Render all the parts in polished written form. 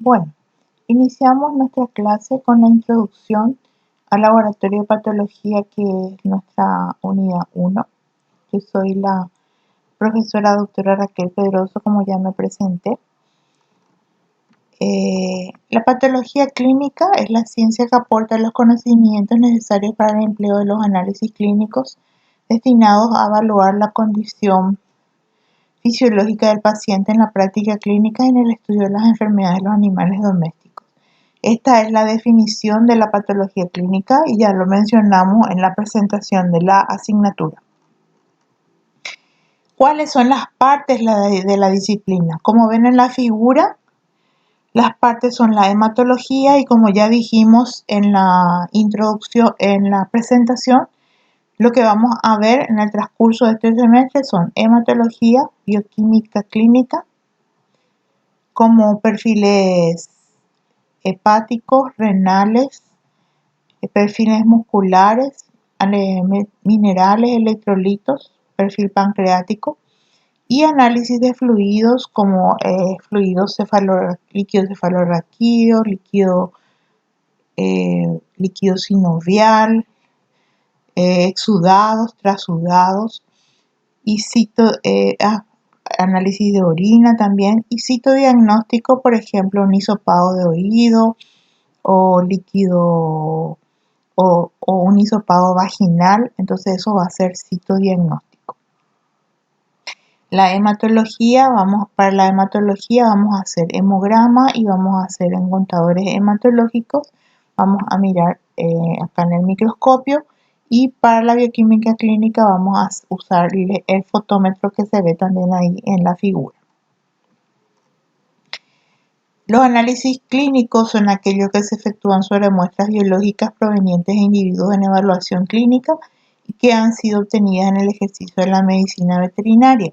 Bueno, iniciamos nuestra clase con la introducción al laboratorio de patología, que es nuestra unidad 1. Yo soy la profesora doctora Raquel Pedroso, como ya me presenté. La patología clínica es la ciencia que aporta los conocimientos necesarios para el empleo de los análisis clínicos destinados a evaluar la condición fisiológica del paciente en la práctica clínica y en el estudio de las enfermedades de los animales domésticos. Esta es la definición de la patología clínica y ya lo mencionamos en la presentación de la asignatura. ¿Cuáles son las partes de la disciplina? Como ven en la figura, las partes son la hematología y, como ya dijimos en la introducción, en la presentación, lo que vamos a ver en el transcurso de este semestre son hematología, bioquímica clínica, como perfiles hepáticos, renales, perfiles musculares, minerales, electrolitos, perfil pancreático y análisis de fluidos como fluidos líquido cefalorraquídeo, líquido sinovial, exudados, trasudados y análisis de orina también, y citodiagnóstico, por ejemplo, un hisopado de oído o líquido o un hisopado vaginal. Entonces eso va a ser citodiagnóstico. Para la hematología vamos a hacer hemograma y vamos a hacer en contadores hematológicos. Vamos a mirar acá en el microscopio. Y para la bioquímica clínica vamos a usar el fotómetro, que se ve también ahí en la figura. Los análisis clínicos son aquellos que se efectúan sobre muestras biológicas provenientes de individuos en evaluación clínica y que han sido obtenidas en el ejercicio de la medicina veterinaria.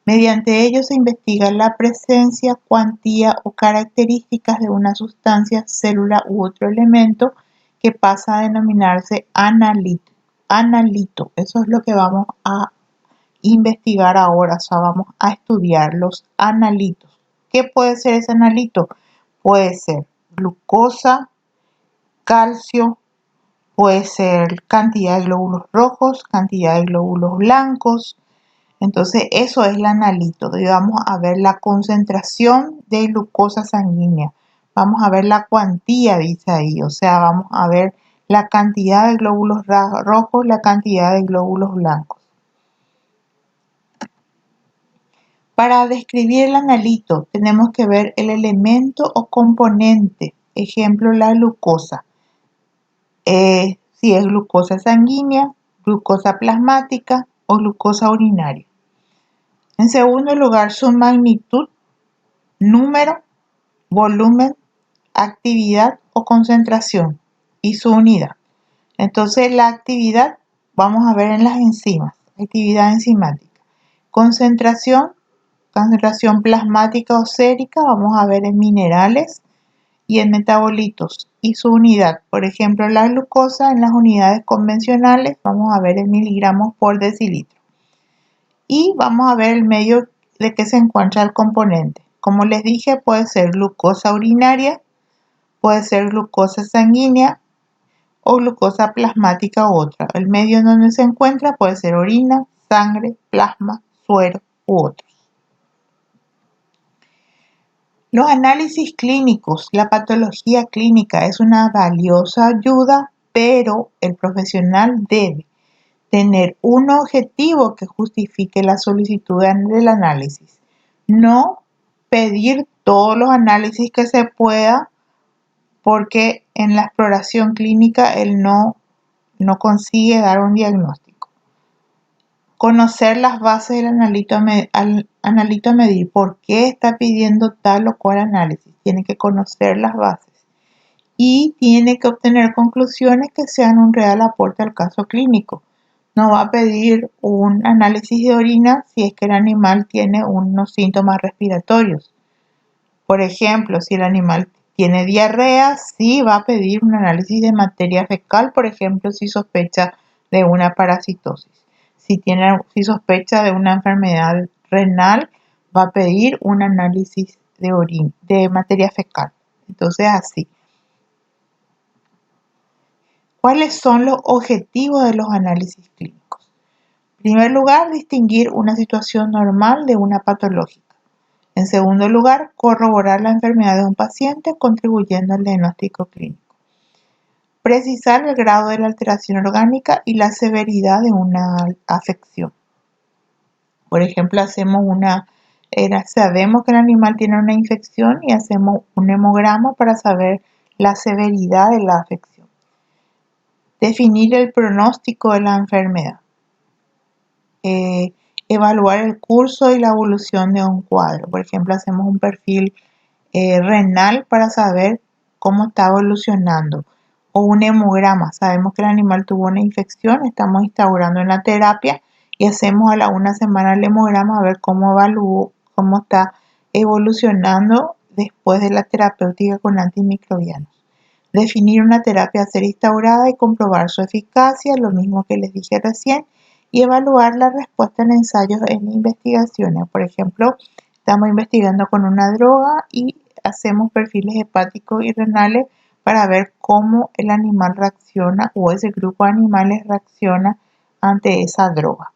Mediante ellos se investiga la presencia, cuantía o características de una sustancia, célula u otro elemento que pasa a denominarse analito. Eso es lo que vamos a investigar ahora, o sea, vamos a estudiar los analitos. ¿Qué puede ser ese analito? Puede ser glucosa, calcio, puede ser cantidad de glóbulos rojos, cantidad de glóbulos blancos. Entonces eso es el analito. Y vamos a ver la concentración de glucosa sanguínea. Vamos a ver la cuantía, dice ahí. O sea, vamos a ver la cantidad de glóbulos rojos, la cantidad de glóbulos blancos. Para describir el analito tenemos que ver el elemento o componente. Ejemplo, la glucosa. Si es glucosa sanguínea, glucosa plasmática o glucosa urinaria. En segundo lugar, su magnitud, número, volumen, actividad o concentración y su unidad. Entonces, la actividad vamos a ver en las enzimas, actividad enzimática. Concentración plasmática o sérica vamos a ver en minerales y en metabolitos, y su unidad. Por ejemplo, la glucosa en las unidades convencionales vamos a ver en miligramos por decilitro. Y vamos a ver el medio de que se encuentra el componente. Como les dije, puede ser glucosa urinaria, puede ser glucosa sanguínea o glucosa plasmática u otra. El medio en donde se encuentra puede ser orina, sangre, plasma, suero u otros. Los análisis clínicos, la patología clínica es una valiosa ayuda, pero el profesional debe tener un objetivo que justifique la solicitud del análisis. No pedir todos los análisis que se pueda, porque en la exploración clínica él no consigue dar un diagnóstico. Conocer las bases del analito a medir. ¿Por qué está pidiendo tal o cual análisis? Tiene que conocer las bases y tiene que obtener conclusiones que sean un real aporte al caso clínico. No va a pedir un análisis de orina si es que el animal tiene unos síntomas respiratorios. Por ejemplo, si el animal tiene diarrea, sí va a pedir un análisis de materia fecal, por ejemplo, si sospecha de una parasitosis. Si sospecha de una enfermedad renal, va a pedir un análisis de materia fecal. Entonces, así. ¿Cuáles son los objetivos de los análisis clínicos? En primer lugar, distinguir una situación normal de una patológica. En segundo lugar, corroborar la enfermedad de un paciente contribuyendo al diagnóstico clínico. Precisar el grado de la alteración orgánica y la severidad de una afección. Por ejemplo, sabemos que el animal tiene una infección y hacemos un hemograma para saber la severidad de la afección. Definir el pronóstico de la enfermedad. Evaluar el curso y la evolución de un cuadro. Por ejemplo, hacemos un perfil renal para saber cómo está evolucionando. O un hemograma. Sabemos que el animal tuvo una infección, estamos instaurando en la terapia y hacemos a la una semana el hemograma a ver cómo está evolucionando después de la terapéutica con antimicrobianos. Definir una terapia a ser instaurada y comprobar su eficacia, lo mismo que les dije recién, y evaluar la respuesta en ensayos en investigaciones. Por ejemplo, estamos investigando con una droga y hacemos perfiles hepáticos y renales para ver cómo el animal reacciona o ese grupo de animales reacciona ante esa droga.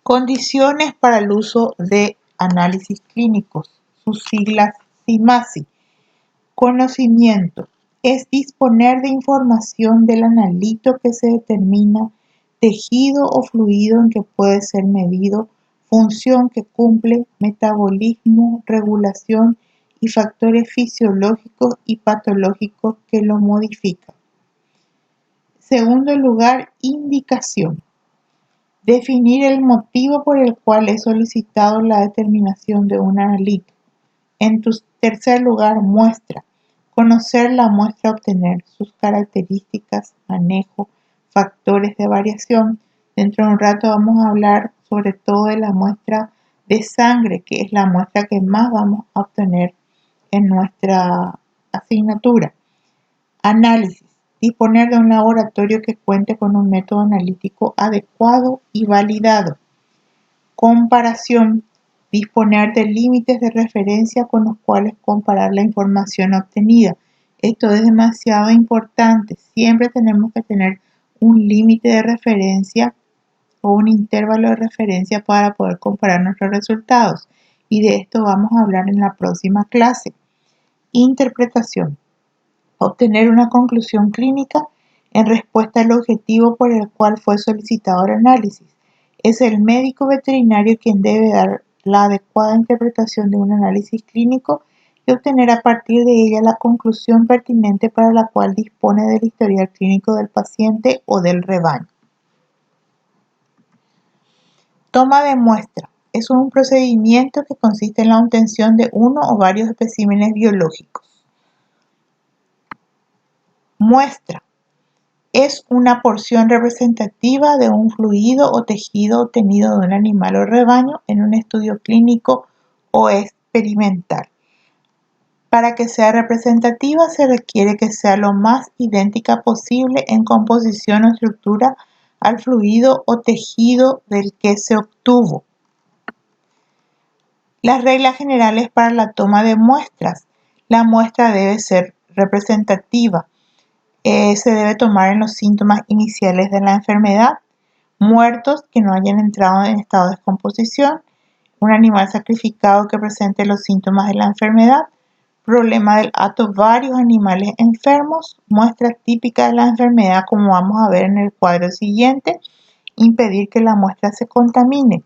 Condiciones para el uso de análisis clínicos, sus siglas CIMASI. Conocimiento es disponer de información del analito que se determina, tejido o fluido en que puede ser medido, función que cumple, metabolismo, regulación y factores fisiológicos y patológicos que lo modifican. Segundo lugar, indicación. Definir el motivo por el cual es solicitado la determinación de un analito. En tercer lugar, muestra. Conocer la muestra, obtener sus características, manejo, factores de variación. Dentro de un rato vamos a hablar sobre todo de la muestra de sangre, que es la muestra que más vamos a obtener en nuestra asignatura. Análisis. Disponer de un laboratorio que cuente con un método analítico adecuado y validado. Comparación. Disponer de límites de referencia con los cuales comparar la información obtenida. Esto es demasiado importante. Siempre tenemos que tener un límite de referencia o un intervalo de referencia para poder comparar nuestros resultados. Y de esto vamos a hablar en la próxima clase. Interpretación. Obtener una conclusión clínica en respuesta al objetivo por el cual fue solicitado el análisis. Es el médico veterinario quien debe dar la adecuada interpretación de un análisis clínico y obtener a partir de ella la conclusión pertinente para la cual dispone del historial clínico del paciente o del rebaño. Toma de muestra. Es un procedimiento que consiste en la obtención de uno o varios especímenes biológicos. Muestra. Es una porción representativa de un fluido o tejido obtenido de un animal o rebaño en un estudio clínico o experimental. Para que sea representativa se requiere que sea lo más idéntica posible en composición o estructura al fluido o tejido del que se obtuvo. Las reglas generales para la toma de muestras. La muestra debe ser representativa. Se debe tomar en los síntomas iniciales de la enfermedad, muertos que no hayan entrado en estado de descomposición, un animal sacrificado que presente los síntomas de la enfermedad, problema del hato, varios animales enfermos, muestras típicas de la enfermedad como vamos a ver en el cuadro siguiente, impedir que la muestra se contamine.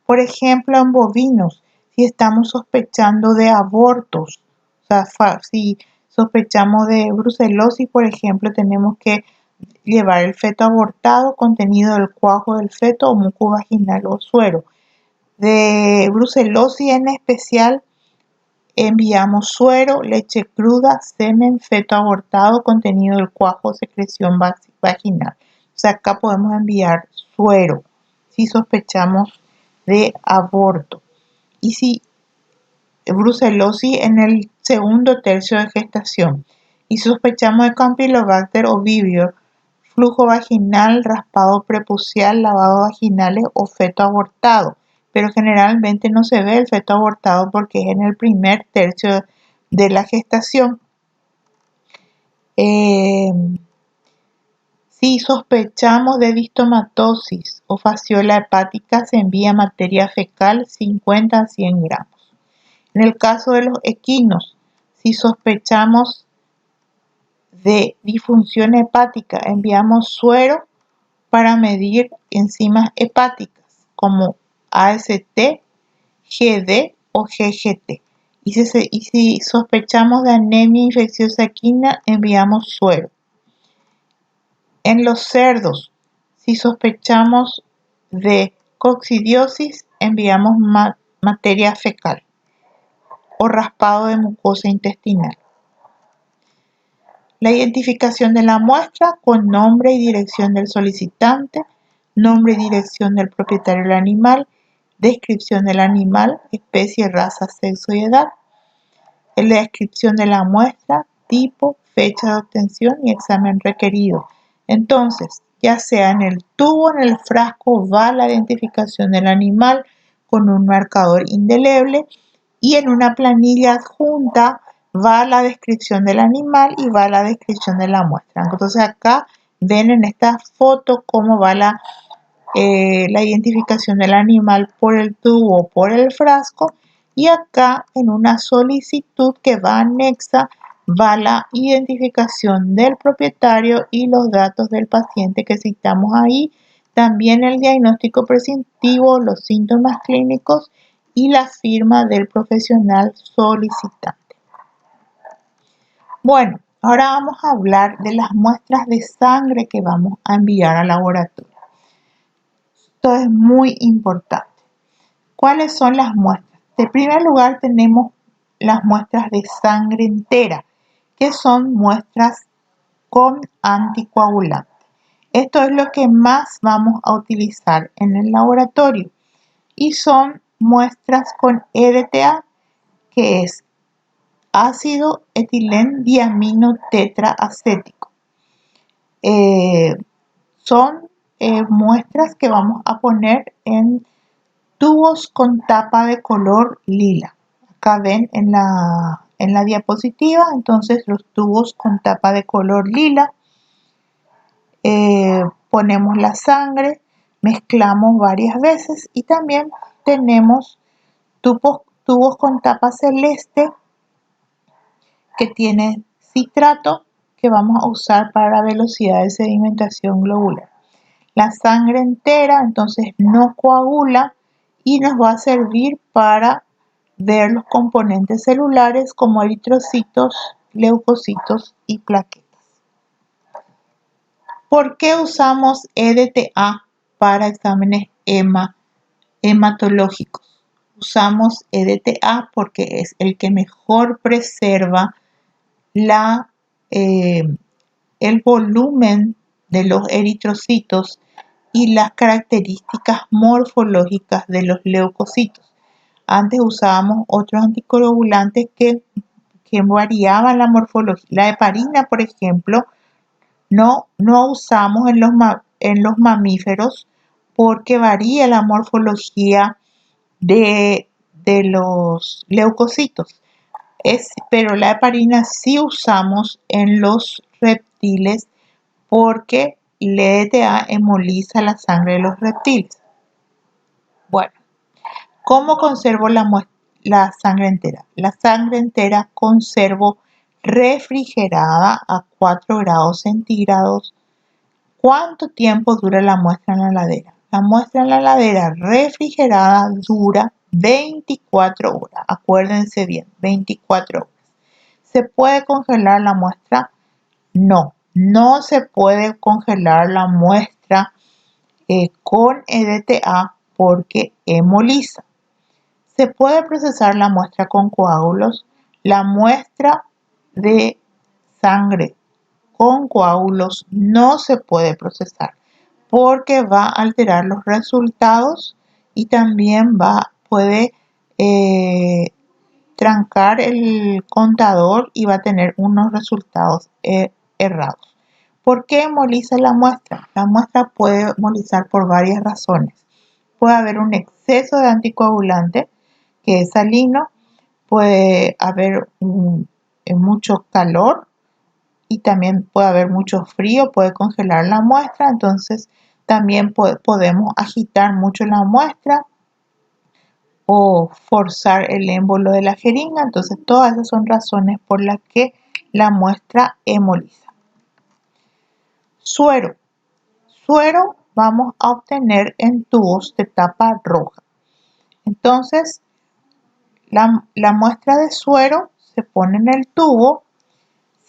Por ejemplo, en bovinos, si estamos sospechando de abortos, o sea, si sospechamos de brucelosis, por ejemplo, tenemos que llevar el feto abortado, contenido del cuajo del feto o muco vaginal o suero. De brucelosis en especial, enviamos suero, leche cruda, semen, feto abortado, contenido del cuajo o secreción vaginal. O sea, acá podemos enviar suero si sospechamos de aborto. Y si brucelosis en el segundo tercio de gestación y sospechamos de Campylobacter o Vibrio, flujo vaginal, raspado prepucial, lavado vaginales o feto abortado. pero generalmente no se ve el feto abortado porque es en el primer tercio de la gestación. Si sospechamos de distomatosis o fasciola hepática, se envía materia fecal 50 a 100 gramos. En el caso de los equinos, si sospechamos de disfunción hepática, enviamos suero para medir enzimas hepáticas como AST, GD o GGT. Y si sospechamos de anemia infecciosa equina, enviamos suero. En los cerdos, si sospechamos de coccidiosis, enviamos materia fecal o raspado de mucosa intestinal. La identificación de la muestra con nombre y dirección del solicitante, nombre y dirección del propietario del animal, descripción del animal, especie, raza, sexo y edad. La descripción de la muestra, tipo, fecha de obtención y examen requerido. Entonces, ya sea en el tubo o en el frasco va la identificación del animal con un marcador indeleble y en una planilla adjunta va la descripción del animal y va la descripción de la muestra. Entonces acá ven en esta foto cómo va la identificación del animal por el tubo o por el frasco, y acá en una solicitud que va anexa va la identificación del propietario y los datos del paciente que citamos ahí, también el diagnóstico prescriptivo, los síntomas clínicos y la firma del profesional solicitante. Bueno, ahora vamos a hablar de las muestras de sangre que vamos a enviar al laboratorio. Esto es muy importante. ¿Cuáles son las muestras? En primer lugar tenemos las muestras de sangre entera, que son muestras con anticoagulante. Esto es lo que más vamos a utilizar en el laboratorio y son muestras con EDTA, que es ácido etilendiamino tetraacético. Son muestras que vamos a poner en tubos con tapa de color lila. Acá ven en la diapositiva, entonces los tubos con tapa de color lila. Ponemos la sangre, mezclamos varias veces y también tenemos tubos con tapa celeste que tienen citrato que vamos a usar para la velocidad de sedimentación globular. La sangre entera entonces no coagula y nos va a servir para ver los componentes celulares como eritrocitos, leucocitos y plaquetas. ¿Por qué usamos EDTA para exámenes hematológicos? Usamos EDTA porque es el que mejor preserva el volumen de los eritrocitos y las características morfológicas de los leucocitos. Antes usábamos otros anticoagulantes que variaban la morfología. La heparina, por ejemplo, no usamos en los mamíferos porque varía la morfología de los leucocitos. Pero la heparina sí usamos en los reptiles porque el EDTA hemoliza la sangre de los reptiles. Bueno, ¿cómo conservo la sangre entera? La sangre entera conservo refrigerada a 4 grados centígrados. ¿Cuánto tiempo dura la muestra en la heladera? La muestra en la heladera refrigerada dura 24 horas. Acuérdense bien, 24 horas. ¿Se puede congelar la muestra? No, no se puede congelar la muestra con EDTA porque hemoliza. Se puede procesar la muestra con coágulos. La muestra de sangre con coágulos no se puede procesar porque va a alterar los resultados y también puede trancar el contador y va a tener unos resultados errados. ¿Por qué hemoliza la muestra? La muestra puede hemolizar por varias razones. puede haber un exceso de anticoagulante que es salino, puede haber mucho calor y también puede haber mucho frío, puede congelar la muestra, entonces también podemos agitar mucho la muestra o forzar el émbolo de la jeringa, entonces todas esas son razones por las que la muestra hemoliza. Suero. Suero vamos a obtener en tubos de tapa roja. Entonces, la muestra de suero se pone en el tubo,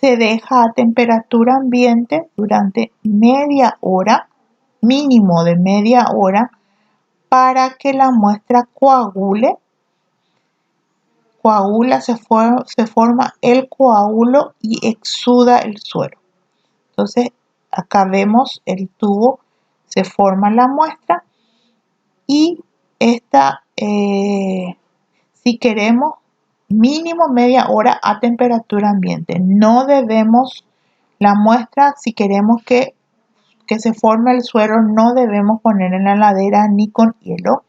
se deja a temperatura ambiente durante media hora, mínimo de media hora, para que la muestra coagule. Coagula, se forma el coágulo y exuda el suero. Entonces, acá vemos el tubo, se forma la muestra y esta, si queremos, mínimo media hora a temperatura ambiente. No debemos, la muestra, si queremos que se forme el suero, no debemos poner en la heladera ni con hielo,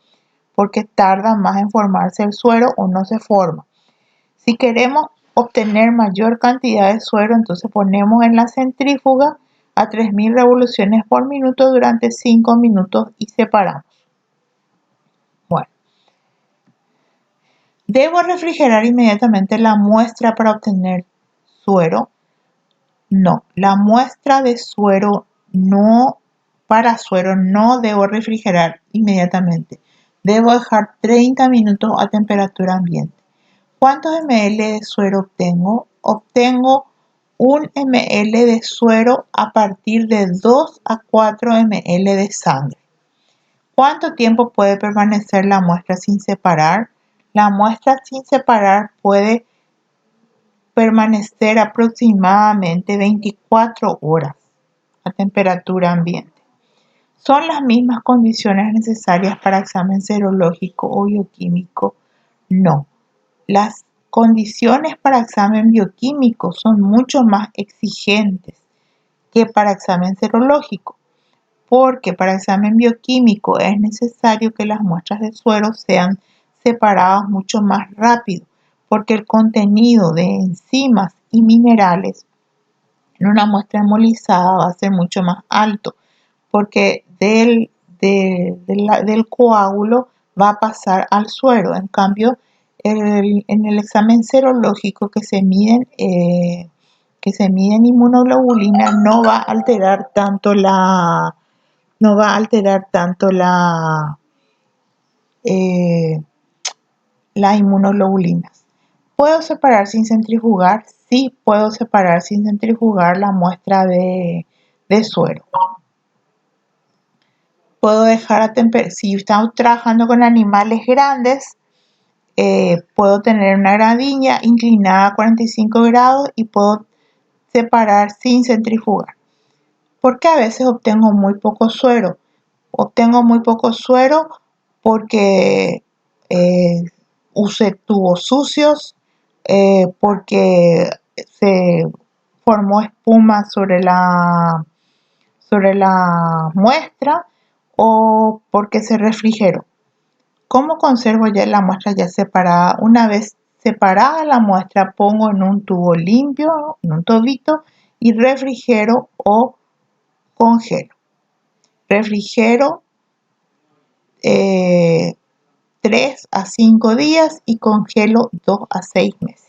porque tarda más en formarse el suero o no se forma. Si queremos obtener mayor cantidad de suero, entonces ponemos en la centrífuga a 3000 revoluciones por minuto durante 5 minutos y separamos. Bueno, ¿debo refrigerar inmediatamente la muestra para obtener suero? No, la muestra de suero para suero no debo refrigerar inmediatamente. Debo dejar 30 minutos a temperatura ambiente. ¿Cuántos ml de suero obtengo? Obtengo 1 ml de suero a partir de 2 a 4 ml de sangre. ¿Cuánto tiempo puede permanecer la muestra sin separar? La muestra sin separar puede permanecer aproximadamente 24 horas a temperatura ambiente. ¿Son las mismas condiciones necesarias para examen serológico o bioquímico? No. Las condiciones para examen bioquímico son mucho más exigentes que para examen serológico, porque para examen bioquímico es necesario que las muestras de suero sean separadas mucho más rápido, porque el contenido de enzimas y minerales en una muestra hemolizada va a ser mucho más alto, porque del coágulo va a pasar al suero. En cambio, en el examen serológico que se miden inmunoglobulina no va a alterar tanto la inmunoglobulina. ¿Puedo separar sin centrifugar? Sí, puedo separar sin centrifugar la muestra de suero. Puedo dejar si estamos trabajando con animales grandes, puedo tener una gradilla inclinada a 45 grados y puedo separar sin centrifugar. ¿Por qué a veces obtengo muy poco suero? Obtengo muy poco suero porque usé tubos sucios, porque se formó espuma sobre la muestra o porque se refrigeró. ¿Cómo conservo ya la muestra ya separada? Una vez separada la muestra, pongo en un tubo limpio, en un tobito, y refrigero o congelo. Refrigero 3 a 5 días y congelo 2 a 6 meses.